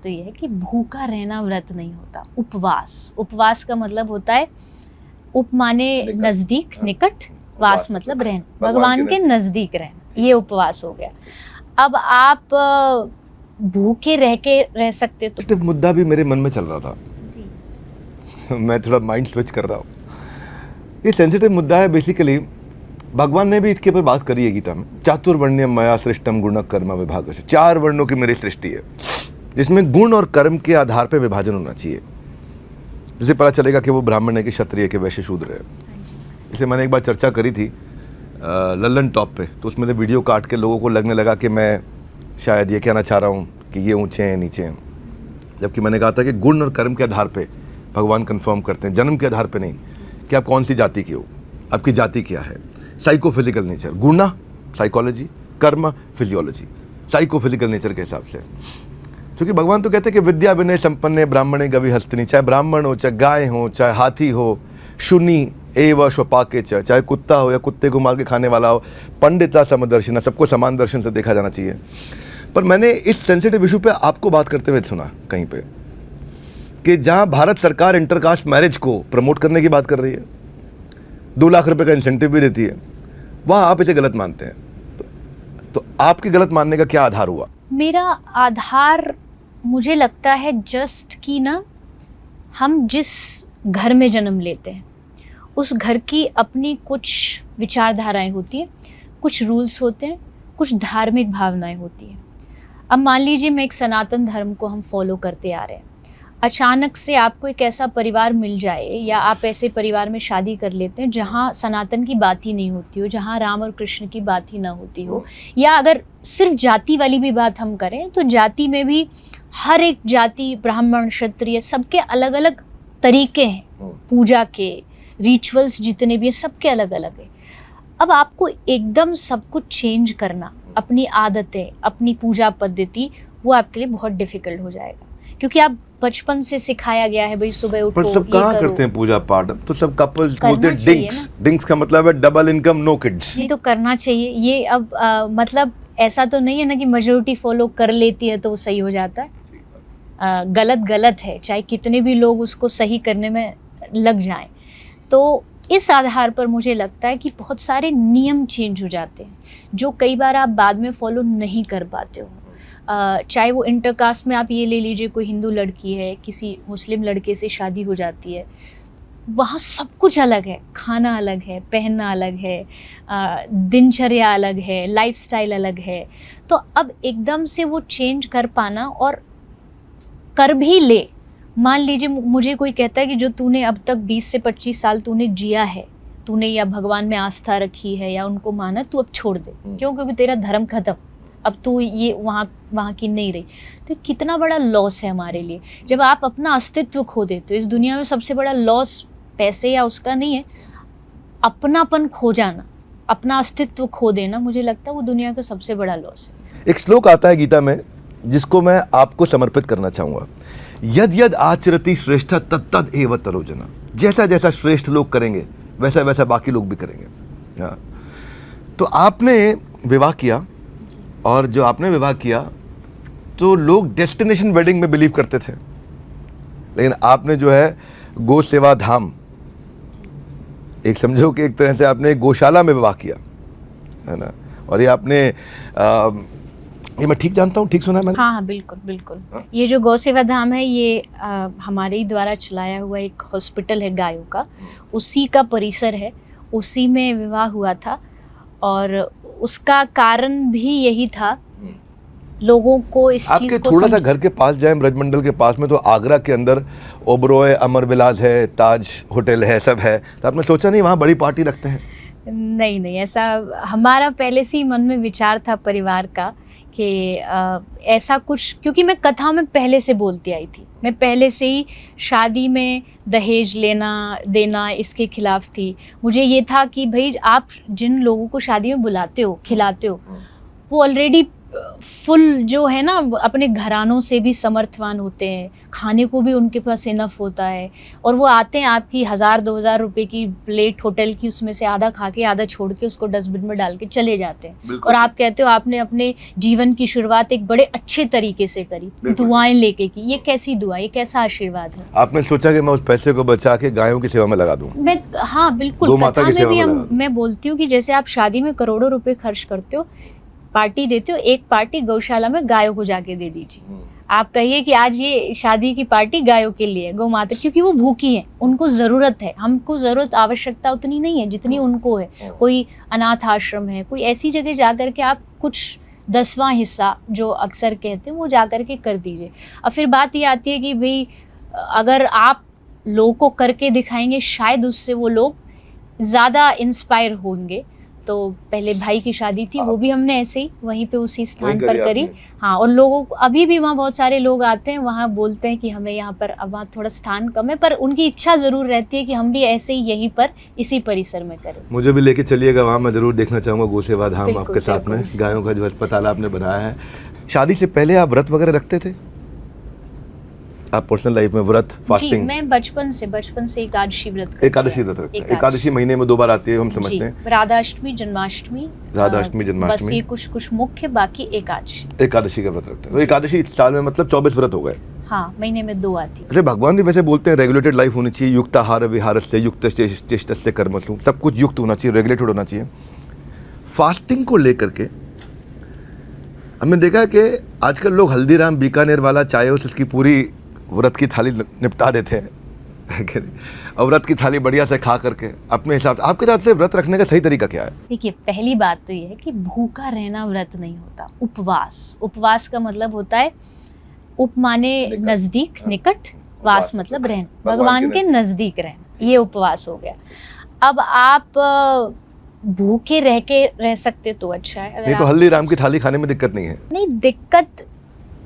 तो ये है कि भूखा रहना व्रत नहीं होता, उपवास। उपवास का मतलब होता है उप माने नजदीक, निकट, वास मतलब रहना, भगवान के नजदीक रहना, ये उपवास हो गया। अब आप भूखे रह सकते तो मुद्दा भी मेरे मन में चल रहा था। मैं थोड़ा माइंड स्विच कर रहा हूँ। ये सेंसिटिव मुद्दा है। बेसिकली भगवान ने भी इसके ऊपर बात करी है गीता में। चातुर्वर्ण्यम मया सृष्टम गुण कर्म विभाग से, 4 वर्णों की मेरी सृष्टि है जिसमें गुण और कर्म के आधार पर विभाजन होना चाहिए। जिससे पता चलेगा कि वो ब्राह्मण है कि क्षत्रिय है कि वैश्य शूद्र है। इसे मैंने एक बार चर्चा करी थी लल्लन टॉप पे, तो उसमें से वीडियो काट के लोगों को लगने लगा कि मैं शायद ये कहना चाह रहा हूँ कि ये ऊंचे हैं नीचे हैं, जबकि मैंने कहा था कि गुण और कर्म के आधार पे भगवान कंफर्म करते हैं, जन्म के आधार पे नहीं कि आप कौन सी जाति के हो, आपकी जाति क्या है। साइकोफिजिकल नेचर, गुणा साइकोलॉजी, कर्म फिजियोलॉजी, साइकोफिजिकल नेचर के हिसाब से। क्योंकि भगवान तो कहते हैं कि विद्या विनय संपन्न ब्राह्मणे गवि हस्तनी, चाहे ब्राह्मण हो, चाहे गाय हो, चाहे हाथी हो, शुनि एव श्वपाके, चाहे कुत्ता हो या कुत्ते को मार के खाने वाला हो, पंडिता समदर्शिना, सबको समान दर्शन से देखा जाना चाहिए। पर मैंने इस सेंसिटिव इशू पे आपको बात करते हुए सुना कहीं पे कि जहां भारत सरकार इंटरकास्ट मैरिज को प्रमोट करने की बात कर रही है, 2 लाख रुपए का इंसेंटिव भी देती है, वहां आप इसे गलत मानते हैं। तो आपके गलत मानने का क्या आधार हुआ? मेरा आधार मुझे लगता है जस्ट कि ना, हम जिस घर में जन्म लेते हैं उस घर की अपनी कुछ विचारधाराएं होती हैं, कुछ रूल्स होते हैं, कुछ धार्मिक भावनाएं होती हैं। अब मान लीजिए मैं एक सनातन धर्म को हम फॉलो करते आ रहे हैं, अचानक से आपको एक ऐसा परिवार मिल जाए या आप ऐसे परिवार में शादी कर लेते हैं जहाँ सनातन की बात ही नहीं होती हो, जहाँ राम और कृष्ण की बात ही ना होती हो, या अगर सिर्फ जाति वाली भी बात हम करें तो जाति में भी हर एक जाति, ब्राह्मण, क्षत्रिय, सबके अलग अलग तरीके हैं, पूजा के रिचुअल्स जितने भी हैं सबके अलग अलग है। अब आपको एकदम सब कुछ चेंज करना, अपनी आदतें, अपनी पूजा पद्धति, वो आपके लिए बहुत डिफिकल्ट हो जाएगा, क्योंकि आप बचपन से सिखाया गया है भाई सुबह उठो। पर सब कहाँ करते हैं पूजा पाठ? तो सब कपल्स बोलते हैं डिंक्स। डिंक्स का मतलब है डबल इनकम नो किड्स। ये तो करना चाहिए। ये अब मतलब ऐसा तो नहीं है ना कि मेजॉरिटी फॉलो कर लेती है तो वो सही हो जाता है। गलत गलत है, चाहे कितने भी लोग उसको सही करने में लग जाएं। तो इस आधार पर मुझे लगता है कि बहुत सारे नियम चेंज हो जाते हैं जो कई बार आप बाद में फॉलो नहीं कर पाते हो। चाहे वो इंटरकास्ट में आप ये ले लीजिए, कोई हिंदू लड़की है, किसी मुस्लिम लड़के से शादी हो जाती है, वहाँ सब कुछ अलग है, खाना अलग है, पहनना अलग है, दिनचर्या अलग है, लाइफस्टाइल अलग है। तो अब एकदम से वो चेंज कर पाना, और कर भी ले, मान लीजिए मुझे कोई कहता है कि जो तूने अब तक 20 से 25 साल तूने जिया है, तूने या भगवान में आस्था रखी है या उनको माना, तू अब छोड़ दे, क्यों? क्योंकि तेरा धर्म खत्म, अब तू ये वहाँ की नहीं रही। तो कितना बड़ा लॉस है हमारे लिए जब आप अपना अस्तित्व खो देते हो। इस दुनिया में सबसे बड़ा लॉस पैसे या उसका नहीं है, अपनापन खो जाना, अपना अस्तित्व खो देना, मुझे लगता है वो दुनिया का सबसे बड़ा लॉस है। एक श्लोक आता है गीता में जिसको मैं आपको समर्पित करना चाहूँगा। यद यद आचरति श्रेष्ठ तत्तद एव तरोजना। जैसा जैसा श्रेष्ठ लोग करेंगे वैसा वैसा बाकी लोग भी करेंगे। हाँ, तो आपने विवाह किया, और जो आपने विवाह किया तो लोग डेस्टिनेशन वेडिंग में बिलीव करते थे, लेकिन आपने जो है गो सेवा धाम, एक समझो कि एक तरह से आपने गौशाला में विवाह किया, है ना। और ये आपने ये मैं ठीक जानता हूँ, ठीक सुना है मैंने? हाँ बिल्कुल बिल्कुल। ये जो गौ सेवा धाम है ये हमारे ही द्वारा चलाया हुआ एक हॉस्पिटल है गायों का, उसी का परिसर है, उसी में विवाह हुआ था। और उसका कारण भी यही था, लोगों को इस चीज को थोड़ा सा घर के पास जाए, ब्रजमंडल के पास में, तो आगरा के अंदर ओबरॉय, अमर विलास है, ताज होटल है, सब है। तो आपने सोचा नहीं वहाँ बड़ी पार्टी रखते हैं? नहीं नहीं, ऐसा हमारा पहले से ही मन में विचार था परिवार का कि ऐसा कुछ, क्योंकि मैं कथा में पहले से बोलती आई थी, मैं पहले से ही शादी में दहेज लेना देना इसके खिलाफ थी। मुझे ये था कि भाई आप जिन लोगों को शादी में बुलाते हो, खिलाते हो, वो ऑलरेडी फुल जो है ना अपने घरानों से भी समर्थवान होते हैं, खाने को भी उनके पास इनफ होता है, और वो आते हैं आपकी 1000-2000 रुपए की प्लेट होटल की, उसमें से आधा खा के आधा छोड़ के उसको डस्टबिन में डाल के चले जाते हैं। और आप कहते हो आपने अपने जीवन की शुरुआत एक बड़े अच्छे तरीके से करी, दुआएं लेके की। ये कैसी दुआ, ये कैसा आशीर्वाद है? आपने सोचा कि मैं उस पैसे को बचा के गायों की सेवा में लगा दूं? मैं, हाँ बिल्कुल, कथा में भी मैं बोलती हूँ कि जैसे आप शादी में करोड़ों रुपए खर्च करते हो, पार्टी देते हो, एक पार्टी गौशाला में गायों को जाके दे दीजिए। आप कहिए कि आज ये शादी की पार्टी गायों के लिए, गौ माता, क्योंकि वो भूखी हैं, उनको ज़रूरत है। हमको ज़रूरत आवश्यकता उतनी नहीं है जितनी उनको है। कोई अनाथ आश्रम है, कोई ऐसी जगह जा कर के आप कुछ 10वां हिस्सा जो अक्सर कहते हैं वो जा कर के कर दीजिए। और फिर बात ये आती है कि भाई अगर आप लोगों को करके दिखाएंगे, शायद उससे वो लोग ज़्यादा इंस्पायर होंगे। तो पहले भाई की शादी थी, वो भी हमने ऐसे ही वहीं पे उसी स्थान पर करी। हाँ, और लोगों को अभी भी वहाँ बहुत सारे लोग आते हैं, वहाँ बोलते हैं कि हमें यहाँ पर, अब वहाँ थोड़ा स्थान कम है, पर उनकी इच्छा ज़रूर रहती है कि हम भी ऐसे ही यहीं पर इसी परिसर में करें। मुझे भी लेके चलिएगा वहाँ, मैं ज़रूर देखना चाहूँगा गौ सेवा धाम आपके साथ में, गायों का जो अस्पताल आपने बनाया है। शादी से पहले आप व्रत वगैरह रखते थे? आप पर्सनल लाइफ में व्रत, फास्टिंग? जी, मैं बचपन से एकादशी व्रत रखते हैं। एकादशी महीने में 2 बार आती है, हम समझते हैं। राधाष्टमी, जन्माष्टमी, बस ये कुछ मुख्य, बाकी एकादशी का व्रत रखते हैं। तो एकादशी साल में मतलब 24 व्रत हो गए। हाँ, महीने में 2 आती है। अच्छा, भगवान भी वैसे बोलते हैं रेगुलेटेड लाइफ होनी चाहिए, युक्त आहार विहारस्य युक्त चेष्टस्य कर्मसु, सब कुछ युक्त होना चाहिए, रेगुलेटेड होना चाहिए। फास्टिंग को लेकर के हमने देखा कि आजकल लोग हल्दीराम बीकानेर वाला चाय उसकी पूरी व्रत की थाली निपटा देते हैं और व्रत की थाली बढ़िया से खा करके अपने हिसाब से। आपके हिसाब से व्रत रखने का सही तरीका क्या है? देखिए, पहली बात तो ये है कि भूखा रहना व्रत नहीं होता, उपवास का मतलब होता है, उप माने नजदीक, निकट, वास मतलब रहना, भगवान के नजदीक रहना, ये उपवास हो गया। अब आप भूखे रह सकते तो अच्छा है। नहीं तो हल्दीराम की थाली खाने में दिक्कत नहीं है? नहीं, दिक्कत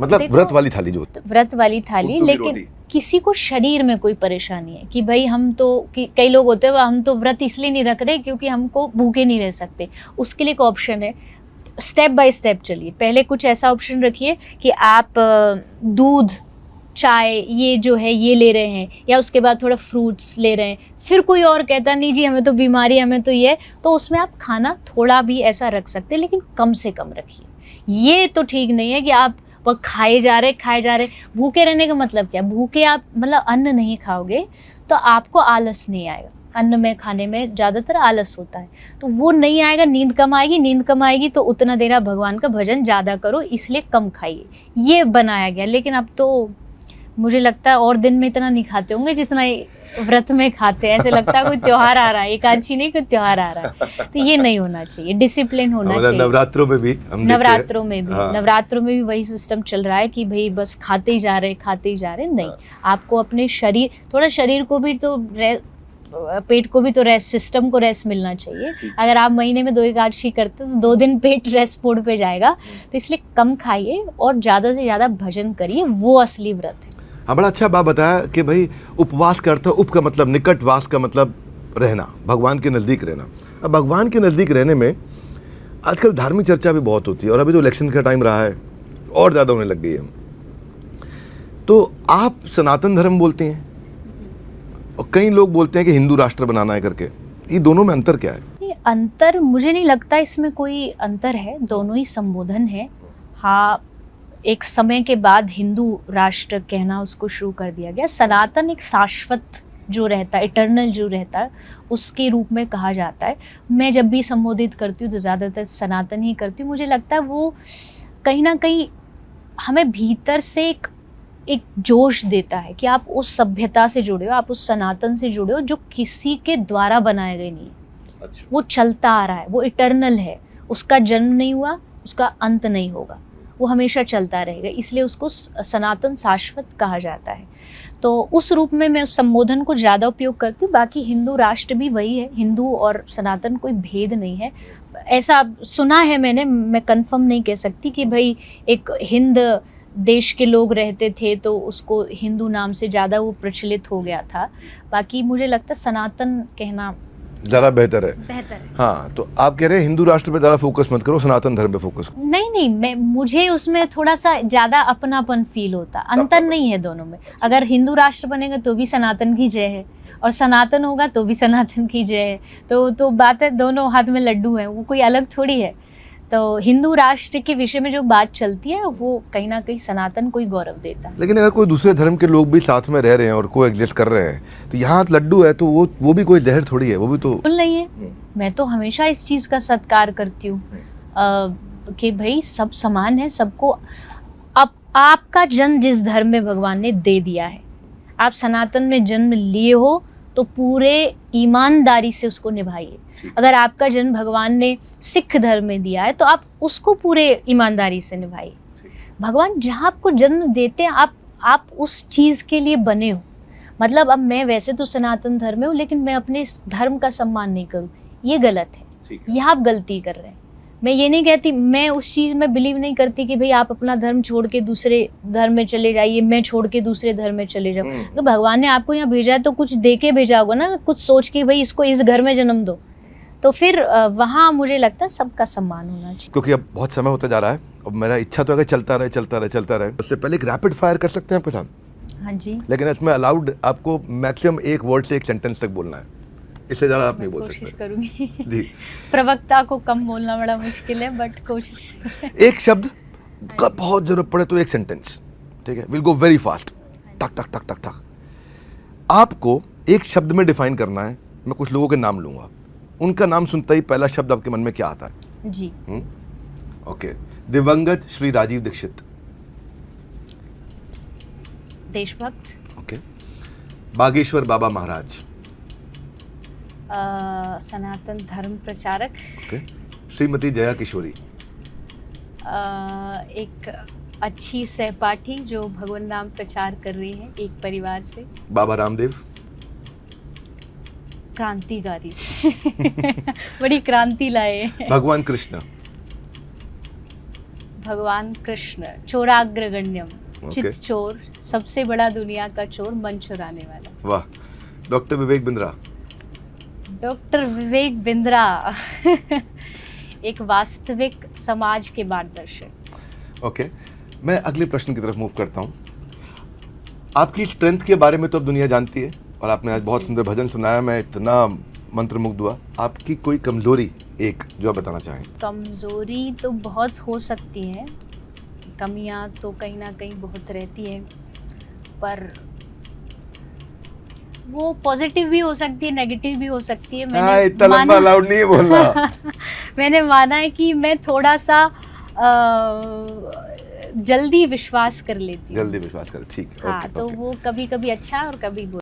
मतलब व्रत वाली थाली जो व्रत वाली थाली, लेकिन किसी को शरीर में कोई परेशानी है कि भाई हम तो, कई लोग होते हैं हम तो व्रत इसलिए नहीं रख रहे क्योंकि हमको भूखे नहीं रह सकते, उसके लिए एक ऑप्शन है। स्टेप बाय स्टेप चलिए। पहले कुछ ऐसा ऑप्शन रखिए कि आप दूध, चाय, ये जो है ये ले रहे हैं, या उसके बाद थोड़ा फ्रूट्स ले रहे हैं। फिर कोई और कहता नहीं जी हमें तो बीमारी, हमें तो ये, तो उसमें आप खाना थोड़ा भी ऐसा रख सकते हैं, लेकिन कम से कम रखिए। ये तो ठीक नहीं है कि आप वो खाए जा रहे। भूखे रहने का मतलब क्या? भूखे आप मतलब अन्न नहीं खाओगे तो आपको आलस नहीं आएगा। अन्न में खाने में ज़्यादातर आलस होता है, तो वो नहीं आएगा। नींद कम आएगी तो उतना देर आप भगवान का भजन ज़्यादा करो, इसलिए कम खाइए, ये बनाया गया। लेकिन अब तो मुझे लगता है और दिन में इतना नहीं खाते होंगे जितना व्रत में खाते हैं। ऐसे लगता है कोई त्योहार आ रहा है, एकादशी नहीं, कोई त्योहार आ रहा है। तो ये नहीं होना चाहिए, डिसिप्लिन होना चाहिए। नवरात्रों में भी नवरात्रों में भी वही सिस्टम चल रहा है कि भाई बस खाते ही जा रहे। नहीं, आपको अपने शरीर को भी तो पेट को भी तो रेस्ट, सिस्टम को रेस्ट मिलना चाहिए। अगर आप महीने में 2 एकादशी करते हो तो 2 दिन पेट रेस्ट मोड पे जाएगा। तो इसलिए कम खाइए और ज़्यादा से ज़्यादा भजन करिए, वो असली व्रत है। हाँ, बड़ा अच्छा बात बताया कि भाई उपवास का अर्थ, उप का मतलब निकट, वास का मतलब रहना, भगवान के नज़दीक रहना। अब भगवान के नज़दीक रहने में आजकल धार्मिक चर्चा भी बहुत होती है, और अभी जो इलेक्शन का टाइम रहा है और ज़्यादा होने लग गई है। तो आप सनातन धर्म बोलते हैं और कई लोग बोलते हैं कि हिंदू राष्ट्र बनाना है करके, ये दोनों में अंतर क्या है? अंतर मुझे नहीं लगता इसमें कोई अंतर है, दोनों ही संबोधन है। हाँ, एक समय के बाद हिंदू राष्ट्र कहना उसको शुरू कर दिया गया। सनातन एक शाश्वत जो रहता है, इटर्नल जो रहता है, उसके रूप में कहा जाता है। मैं जब भी संबोधित करती हूँ तो ज़्यादातर सनातन ही करती हूँ। मुझे लगता है वो कहीं ना कहीं हमें भीतर से एक जोश देता है कि आप उस सभ्यता से जुड़े हो, आप उस सनातन से जुड़े हो जो किसी के द्वारा बनाया गया नहीं है। अच्छा। वो चलता आ रहा है, वो इटर्नल है, उसका जन्म नहीं हुआ, उसका अंत नहीं होगा, वो हमेशा चलता रहेगा, इसलिए उसको सनातन शाश्वत कहा जाता है। तो उस रूप में मैं उस संबोधन को ज़्यादा उपयोग करती हूँ। बाकी हिंदू राष्ट्र भी वही है, हिंदू और सनातन कोई भेद नहीं है। ऐसा सुना है मैंने, मैं कंफर्म नहीं कह सकती कि भाई एक हिंद देश के लोग रहते थे तो उसको हिंदू नाम से ज़्यादा वो प्रचलित हो गया था। बाकी मुझे लगता है सनातन कहना ज़्यादा बेहतर है। बेहतर है। हाँ, तो आप कह रहे हैं हिंदू राष्ट्र पे ज़्यादा फोकस मत करो, सनातन धर्म पे फोकस करो। नहीं, मुझे उसमें थोड़ा सा ज़्यादा अपनापन फील होता, अंतर नहीं है दोनों में। अगर हिंदू राष्ट्र बनेगा तो भी सनातन की जय है, और सनातन होगा तो भी सनातन की जय है। तो बात है, दोनों हाथ में लड्डू है, वो कोई अलग थोड़ी है। तो हिंदू राष्ट्र के विषय में जो बात चलती है वो कहीं ना कहीं सनातन को ही गौरव देता है। लेकिन अगर कोई दूसरे धर्म के लोग भी साथ में रह रहे हैं और को एग्जिस्ट कर रहे हैं, तो यहाँ लड्डू है तो वो भी कोई जहर थोड़ी है, वो भी तो बिल्कुल नहीं है। मैं तो हमेशा इस चीज़ का सत्कार करती हूँ कि भाई सब समान है, सबको अब आपका जन्म जिस धर्म में भगवान ने दे दिया है, आप सनातन में जन्म लिए हो तो पूरे ईमानदारी से उसको निभाइए। अगर आपका जन्म भगवान ने सिख धर्म में दिया है तो आप उसको पूरे ईमानदारी से निभाइए। भगवान जहाँ आपको जन्म देते हैं आप उस चीज़ के लिए बने हो। मतलब अब मैं वैसे तो सनातन धर्म में हूँ, लेकिन मैं अपने इस धर्म का सम्मान नहीं करूँ, ये गलत है। यह आप गलती कर रहे हैं। मैं ये नहीं कहती, मैं उस चीज़ में बिलीव नहीं करती कि भाई आप अपना धर्म छोड़ के दूसरे धर्म में चले जाइए, मैं छोड़ के दूसरे धर्म में चले जाऊँ। तो भगवान ने आपको यहाँ भेजा है तो कुछ दे के भेजा होगा ना, कुछ सोच के भाई इसको इस घर में जन्म दो। तो फिर वहाँ मुझे लगता है सबका सम्मान होना चाहिए। क्योंकि अब बहुत समय होता जा रहा है, अब मेरा इच्छा तो है कि चलता रहे। उससे पहले एक रैपिड फायर कर सकते हैं आपके साथ? हाँ जी। लेकिन इसमें अलाउड आपको मैक्सिमम एक वर्ड से एक सेंटेंस तक बोलना है, इससे ज़्यादा आप नहीं बोल सकते। कोशिश करूँगी। जी। प्रवक्ता को कम बोलना बड़ा मुश्किल है, बट कोशिश। एक शब्द का बहुत जरूरत पड़े तो एक सेंटेंस, ठीक है? विल गो वेरी फास्ट, टक टक टक टक टक। आपको एक शब्द में डिफाइन करना है। मैं कुछ लोगों के नाम लूंगा, उनका नाम सुनता ही पहला शब्द आपके मन में क्या आता है? जी। ओके। दिवंगत श्री राजीव दीक्षित। देशभक्त। ओके। बागेश्वर बाबा महाराज। सनातन धर्म प्रचारक। ओके। श्रीमती जया किशोरी। एक अच्छी सहपाठी जो भगवान नाम प्रचार कर रही है एक परिवार से। बाबा रामदेव। क्रांतिकारी। बड़ी क्रांति लाए। भगवान कृष्ण। भगवान कृष्ण चोराग्रगण्यम, चित चोर, सबसे बड़ा दुनिया का चोर, मन चुराने वाला। वाह। डॉक्टर विवेक बिंद्रा। डॉक्टर विवेक बिंद्रा एक वास्तविक समाज के मार्गदर्शक। ओके। मैं अगले प्रश्न की तरफ मूव करता हूँ। आपकी स्ट्रेंथ के बारे में तो अब दुनिया जानती है, और आपने आज बहुत सुंदर भजन सुनाया, मैं इतना मंत्रमुग्ध हुआ। आपकी कोई कमजोरी एक जो आप बताना चाहें? कमजोरी तो बहुत हो सकती है, कमियां तो कहीं ना कहीं बहुत रहती है, पर वो पॉजिटिव भी हो सकती है, नेगेटिव भी हो सकती है। मैंने इतना लंबा अलाउड नहीं है बोलना। मैंने माना है कि मैं थोड़ा सा जल्दी विश्वास कर लेती हूँ। जल्दी विश्वास कर, ठीक है। हाँ, तो वो कभी कभी अच्छा और कभी बुरा।